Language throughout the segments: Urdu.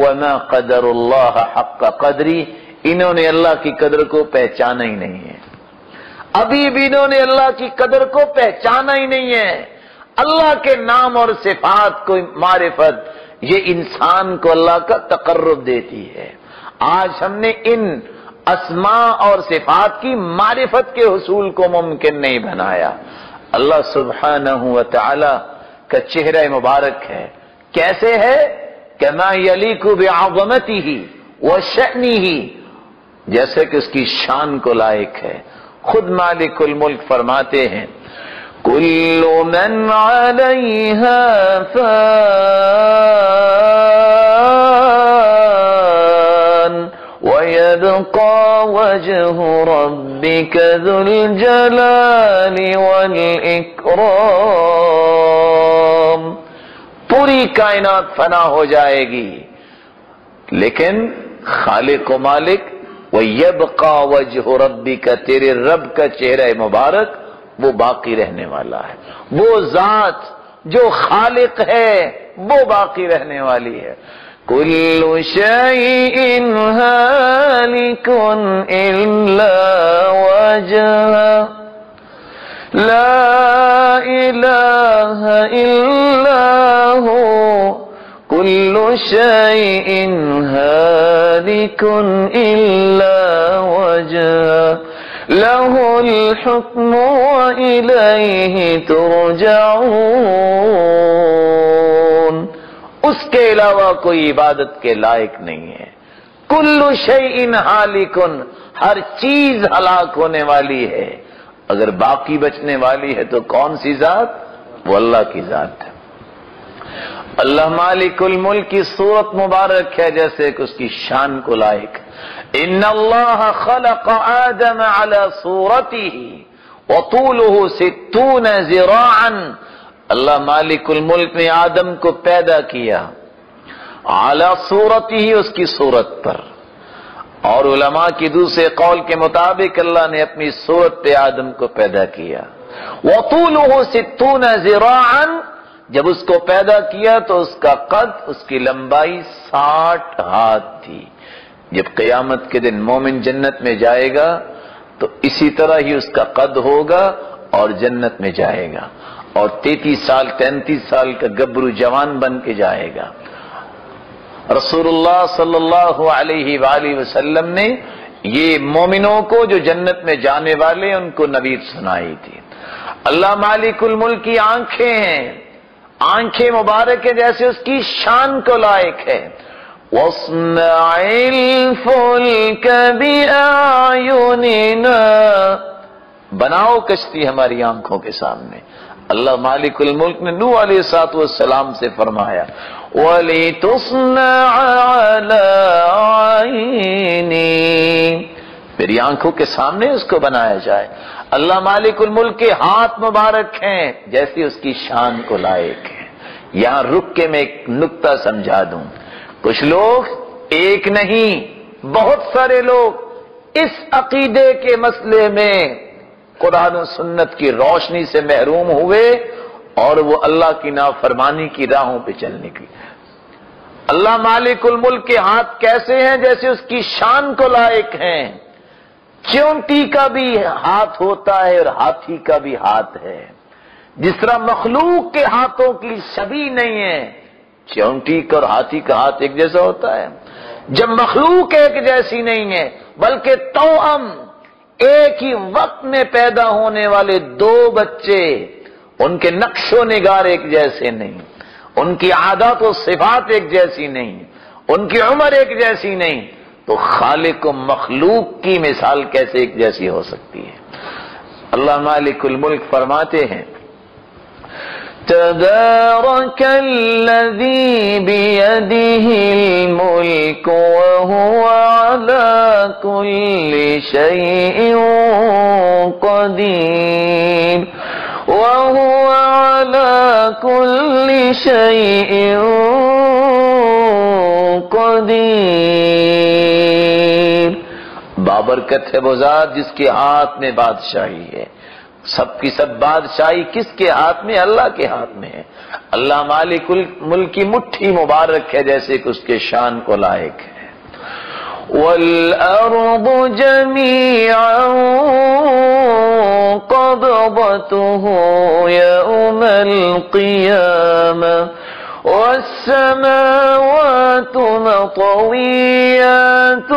وَمَا قَدَرُ اللَّهَ حَقَّ قَدْرِهِ، انہوں نے اللہ کی قدر کو پہچانا ہی نہیں ہے، ابھی بھی انہوں نے اللہ کی قدر کو پہچانا ہی نہیں ہے۔ اللہ کے نام اور صفات کو معرفت، یہ انسان کو اللہ کا تقرب دیتی ہے۔ آج ہم نے ان اسماء اور صفات کی معرفت کے حصول کو ممکن نہیں بنایا۔ اللہ سبحانہ و تعالی کا چہرہ مبارک ہے، کیسے ہے؟ کما یلیق بعظمتہ وشأنہ، جیسے کہ اس کی شان کو لائق ہے۔ خود مالک الملک فرماتے ہیں کل من علیہا فان ویبقى وجہ ربک ذو الجلال والاکرام، پوری کائنات فنا ہو جائے گی لیکن خالق و مالک وَيَبْقَى وَجْهُ رَبِّكَ، تیرے رب کا چہرہ مبارک وہ باقی رہنے والا ہے، وہ ذات جو خالق ہے وہ باقی رہنے والی ہے۔ كُلُّ شَيْءٍ هَالِكٌ إِلَّا وَجْهَهُ لَا إِلَٰهَ إِلَّا هُوَ كُلُّ شَيْءٍ هَالِكٌ إِلَّا وَجْهَهُ لَهُ الْحُكْمُ وَإِلَيْهِ تُرْجَعُونَ، اس کے علاوہ کوئی عبادت کے لائق نہیں ہے۔ کل شیء ہالک، ہر چیز ہلاک ہونے والی ہے، اگر باقی بچنے والی ہے تو کون سی ذات؟ وہ اللہ کی ذات ہے۔ اللہ مالک الملک کی صورت مبارک ہے جیسے کہ اس کی شان کو لائق۔ ان اللہ خلق آدم علی صورتہ وطولہ 60 ذراعا، اللہ مالک الملک نے آدم کو پیدا کیا علی صورتہ، اس کی صورت پر، اور علماء کی دوسرے قول کے مطابق اللہ نے اپنی صورت پہ آدم کو پیدا کیا۔ وطولہ 60 ذراعا، جب اس کو پیدا کیا تو اس کا قد، اس کی لمبائی 60 ہاتھ تھی۔ جب قیامت کے دن مومن جنت میں جائے گا تو اسی طرح ہی اس کا قد ہوگا اور جنت میں جائے گا، اور 33 سال 33 سال کا گبرو جوان بن کے جائے گا۔ رسول اللہ صلی اللہ علیہ وآلہ وسلم نے یہ مومنوں کو جو جنت میں جانے والے ان کو نوید سنائی تھی۔ اللہ مالک الملک کی آنکھیں ہیں، آنکھیں مبارک ہے جیسے اس کی شان کو لائق ہے۔ وَاصْنَعِ الْفُلْكَ بِأَعْيُنِنَا، بناؤ کشتی ہماری آنکھوں کے سامنے۔ اللہ مالک الملک نے نوح علیہ السلام سے فرمایا وَلِتُصْنَعَ عَلَىٰ عَيْنِي، میری آنکھوں کے سامنے اس کو بنایا جائے۔ اللہ مالک الملک کے ہاتھ مبارک ہیں جیسی اس کی شان کو لائق ہے۔ یہاں رک کے میں ایک نکتہ سمجھا دوں، کچھ لوگ، ایک نہیں بہت سارے لوگ اس عقیدے کے مسئلے میں قرآن و سنت کی روشنی سے محروم ہوئے اور وہ اللہ کی نافرمانی کی راہوں پہ چل نکلی۔ اللہ مالک الملک کے ہاتھ کیسے ہیں؟ جیسے اس کی شان کو لائق ہیں۔ چونٹی کا بھی ہاتھ ہوتا ہے اور ہاتھی کا بھی ہاتھ ہے، جس طرح مخلوق کے ہاتھوں کی شبیہ نہیں ہے، چونٹی کا اور ہاتھی کا ہاتھ ایک جیسا ہوتا ہے۔ جب مخلوق ایک جیسی نہیں ہے بلکہ توأم، ایک ہی وقت میں پیدا ہونے والے دو بچے، ان کے نقش و نگار ایک جیسے نہیں، ان کی عادات و صفات ایک جیسی نہیں، ان کی عمر ایک جیسی نہیں، تو خالق و مخلوق کی مثال کیسے ایک جیسی ہو سکتی ہے؟ اللہ مالک الملک فرماتے ہیں تبارک الذی بیدہ الملک وہو علی کل شیء قدیر وہو علی کل شیء قدیر، بابرکت ہے وہ ذات جس کے ہاتھ میں بادشاہی ہے، سب کی سب بادشاہی کس کے ہاتھ میں؟ اللہ کے ہاتھ میں ہے۔ اللہ مالک الملک کی مٹھی مبارک ہے جیسے کہ اس کے شان کو لائق ہے۔ وَالْأَرْضُ جَمِيعًا قَبْضَتُهُ يَوْمَ الْقِيَامَةِ وَالسَّمَاوَاتُ مَطْوِيَّاتٌ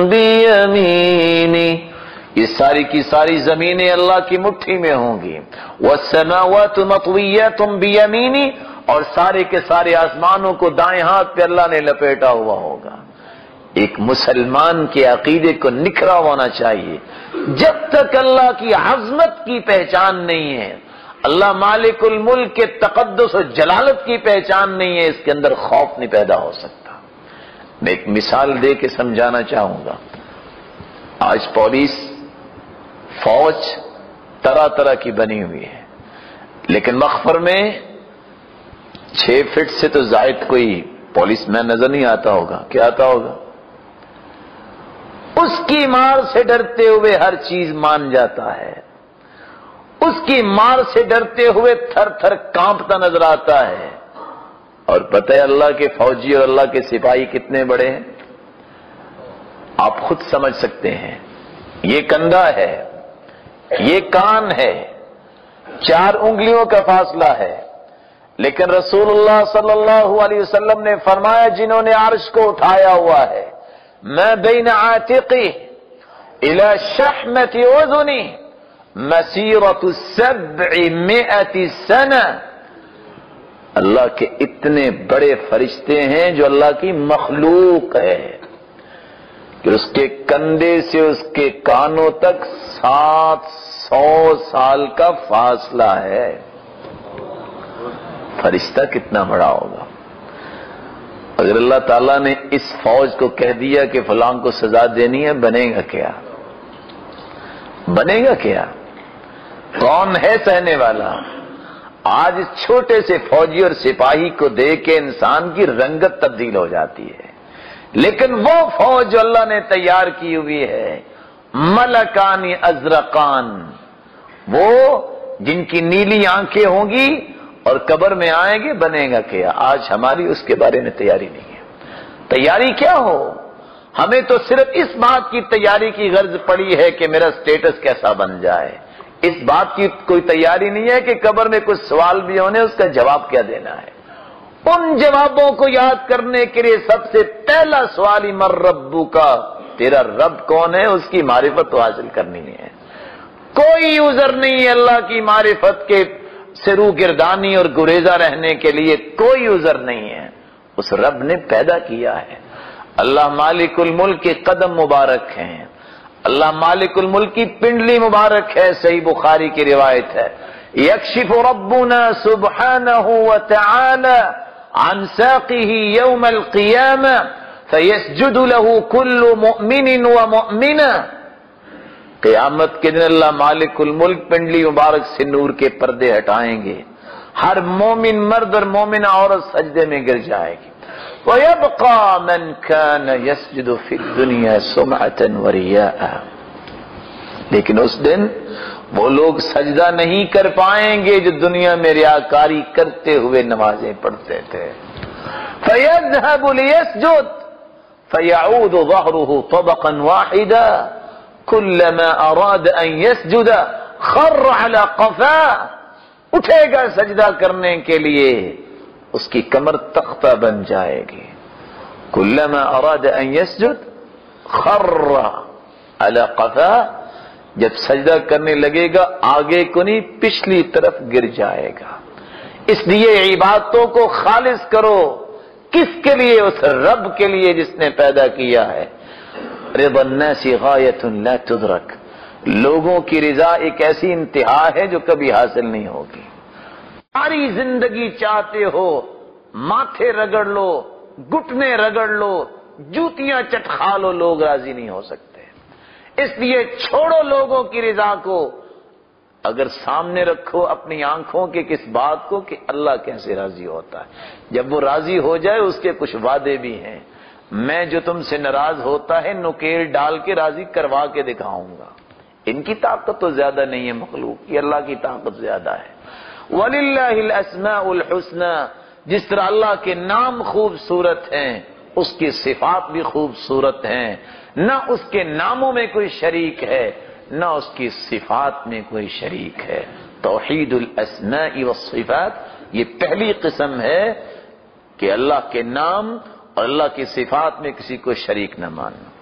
بِيَمِينِهِ، یہ ساری کی ساری زمینیں اللہ کی مٹھی میں ہوں گی۔ وَالسَّمَاوَاتُ مَطْوِيَّاتٌ بِيَمِينِهِ، اور سارے کے سارے آسمانوں کو دائیں ہاتھ پہ اللہ نے لپیٹا ہوا ہوگا۔ ایک مسلمان کے عقیدے کو نکھرا ہونا چاہیے۔ جب تک اللہ کی عظمت کی پہچان نہیں ہے، اللہ مالک الملک کے تقدس و جلالت کی پہچان نہیں ہے، اس کے اندر خوف نہیں پیدا ہو سکتا۔ میں ایک مثال دے کے سمجھانا چاہوں گا۔ آج پولیس، فوج طرح طرح کی بنی ہوئی ہے، لیکن مخفر میں 6 فٹ سے تو زائد کوئی پولیس مین نظر نہیں آتا ہوگا۔ کیا آتا ہوگا؟ اس کی مار سے ڈرتے ہوئے ہر چیز مان جاتا ہے، اس کی مار سے ڈرتے ہوئے تھر تھر کانپتا نظر آتا ہے۔ اور پتہ ہے اللہ کے فوجی اور اللہ کے سپاہی کتنے بڑے ہیں؟ آپ خود سمجھ سکتے ہیں۔ یہ کندھا ہے، یہ کان ہے، 4 انگلیوں کا فاصلہ ہے، لیکن رسول اللہ صلی اللہ علیہ وسلم نے فرمایا جنہوں نے عرش کو اٹھایا ہوا ہے، ما بین عاتقی الی شحمۃ اذنی مسیرۃ 700 سنہ، اللہ کے اتنے بڑے فرشتے ہیں جو اللہ کی مخلوق ہے کہ اس کے کندھے سے اس کے کانوں تک 700 سال کا فاصلہ ہے۔ فرشتہ کتنا بڑا ہوگا؟ اگر اللہ تعالیٰ نے اس فوج کو کہہ دیا کہ فلاں کو سزا دینی ہے، بنے گا کیا؟ بنے گا کیا؟ کون ہے سہنے والا؟ آج اس چھوٹے سے فوجی اور سپاہی کو دیکھ کے انسان کی رنگت تبدیل ہو جاتی ہے، لیکن وہ فوج جو اللہ نے تیار کی ہوئی ہے، ملکان ازرقان، وہ جن کی نیلی آنکھیں ہوں گی اور قبر میں آئیں گے، بنے گا کیا؟ آج ہماری اس کے بارے میں تیاری نہیں ہے۔ تیاری کیا ہو؟ ہمیں تو صرف اس بات کی تیاری کی غرض پڑی ہے کہ میرا سٹیٹس کیسا بن جائے، اس بات کی کوئی تیاری نہیں ہے کہ قبر میں کچھ سوال بھی ہونے اس کا جواب کیا دینا ہے۔ ان جوابوں کو یاد کرنے کے لیے سب سے پہلا سوال ہی من ربک، تیرا رب کون ہے، اس کی معرفت تو حاصل کرنی ہے۔ کوئی عذر نہیں ہے اللہ کی معرفت کے سے روگردانی اور گریزہ رہنے کے لیے، کوئی عذر نہیں ہے۔ اس رب نے پیدا کیا ہے۔ اللہ مالک الملک کے قدم مبارک ہیں، اللہ مالک الملک کی پنڈلی مبارک ہے، صحیح بخاری کی روایت ہے، یکشف ربنا سبحانہ وتعالی عن ساقه یوم القیامہ فیسجد له كل مؤمن ومؤمنہ، قیامت کے دن اللہ مالک الملک پنڈلی مبارک سے نور کے پردے ہٹائیں گے، ہر مومن مرد اور مومنہ عورت سجدے میں گر جائے گی۔ وَيَبْقَى مَنْ كَانَ يَسْجُدُ فِي الدُّنْيَا سُمْعَةً وَرِيَاءً، لیکن اس دن وہ لوگ سجدہ نہیں کر پائیں گے جو دنیا میں ریاکاری کرتے ہوئے نمازیں پڑھتے تھے۔ فَيَذْهَبُ لِيَسْجُدْ فَيَعُودُ ظَهْرُهُ طَبَقًا وَاحِدًا كُلَّمَا أَرَادَ أَنْ يَسْجُدَ خَرَّ عَلَى قَفَاهُ، اٹھے گا سجدہ کرنے کے لیے اس کی کمر تختہ بن جائے گی۔ كُلَّمَا أَرَادَ أَنْ يَسْجُدْ خَرَّ عَلَى قَفَاهُ، جب سجدہ کرنے لگے گا آگے کو نہیں پچھلی طرف گر جائے گا۔ اس لیے عبادتوں کو خالص کرو، کس کے لیے؟ اس رب کے لیے جس نے پیدا کیا ہے۔ رضا الناس غایۃ لا تدرک، لوگوں کی رضا ایک ایسی انتہا ہے جو کبھی حاصل نہیں ہوگی۔ ساری زندگی چاہتے ہو ماتھے رگڑ لو، گھٹنے رگڑ لو، جوتیاں چٹکھا لو، لوگ راضی نہیں ہو سکتے۔ اس لیے چھوڑو لوگوں کی رضا کو، اگر سامنے رکھو اپنی آنکھوں کے کس بات کو کہ اللہ کیسے راضی ہوتا ہے۔ جب وہ راضی ہو جائے اس کے کچھ وعدے بھی ہیں، میں جو تم سے ناراض ہوتا ہے نکیل ڈال کے راضی کروا کے دکھاؤں گا، ان کی طاقت تو زیادہ نہیں ہے مخلوق کی، اللہ کی طاقت زیادہ ہے۔ وَلِلَّهِ الْأَسْمَاءُ الْحُسْنَى، جس طرح اللہ کے نام خوبصورت ہیں اس کی صفات بھی خوبصورت ہیں، نہ اس کے ناموں میں کوئی شریک ہے نہ اس کی صفات میں کوئی شریک ہے۔ توحید الاسماء والصفات یہ پہلی قسم ہے کہ اللہ کے نام اور اللہ کی صفات میں کسی کو شریک نہ ماننا۔